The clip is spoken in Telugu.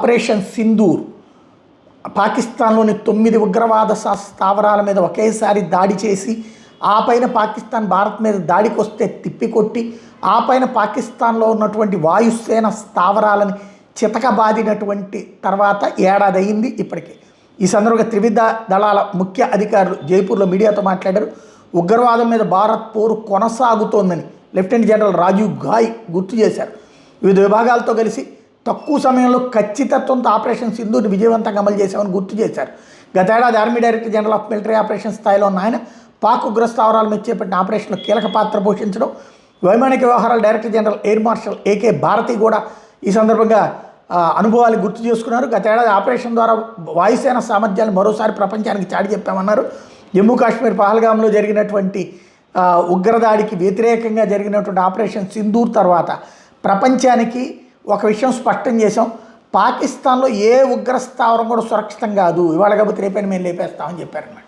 ఆపరేషన్ సింధూర్ పాకిస్తాన్లోని 9 ఉగ్రవాద స్థావరాల మీద ఒకేసారి దాడి చేసి ఆ పైన పాకిస్తాన్ భారత్ మీద దాడికి వస్తే తిప్పికొట్టి ఆ పైన పాకిస్తాన్లో ఉన్నటువంటి వాయుసేన స్థావరాలని చితకబాదినటువంటి తర్వాత ఏడాది అయింది ఇప్పటికే. ఈ సందర్భంగా త్రివిధ దళాల ముఖ్య అధికారులు జైపూర్లో మీడియాతో మాట్లాడారు. ఉగ్రవాదం మీద భారత్ పోరు కొనసాగుతోందని లెఫ్టినెంట్ జనరల్ రాజీవ్ ఘాయ్ గుర్తు చేశారు. వివిధ విభాగాలతో కలిసి తక్కువ సమయంలో ఖచ్చితత్వంతో ఆపరేషన్ సింధూర్ని విజయవంతంగా అమలు చేశామని గుర్తు చేశారు. గతేడాది army director general of military operation స్థాయిలో ఉన్న ఆయన పాక్ ఉగ్రస్థావరాల మీద చేపట్టిన ఆపరేషన్లో కీలక పాత్ర పోషించడం. వైమానిక వ్యవహారాల director general air marshal AK Bharati కూడా ఈ సందర్భంగా అనుభవాలు గుర్తు చేసుకున్నారు. గతేడాది ఆపరేషన్ ద్వారా వాయుసేన సామర్థ్యాన్ని మరోసారి ప్రపంచానికి చాటి చెప్పామన్నారు. జమ్మూ కాశ్మీర్ పహల్గామ్లో జరిగినటువంటి ఉగ్రదాడికి వ్యతిరేకంగా జరిగినటువంటి ఆపరేషన్ సింధూర్ తర్వాత ప్రపంచానికి ఒక విషయం స్పష్టం చేశాం, పాకిస్తాన్లో ఏ ఉగ్రస్థావరం కూడా సురక్షితం కాదు, ఇవాళ కాబట్టి రేపైనా మేము లేపేస్తామని చెప్పారన్నమాట.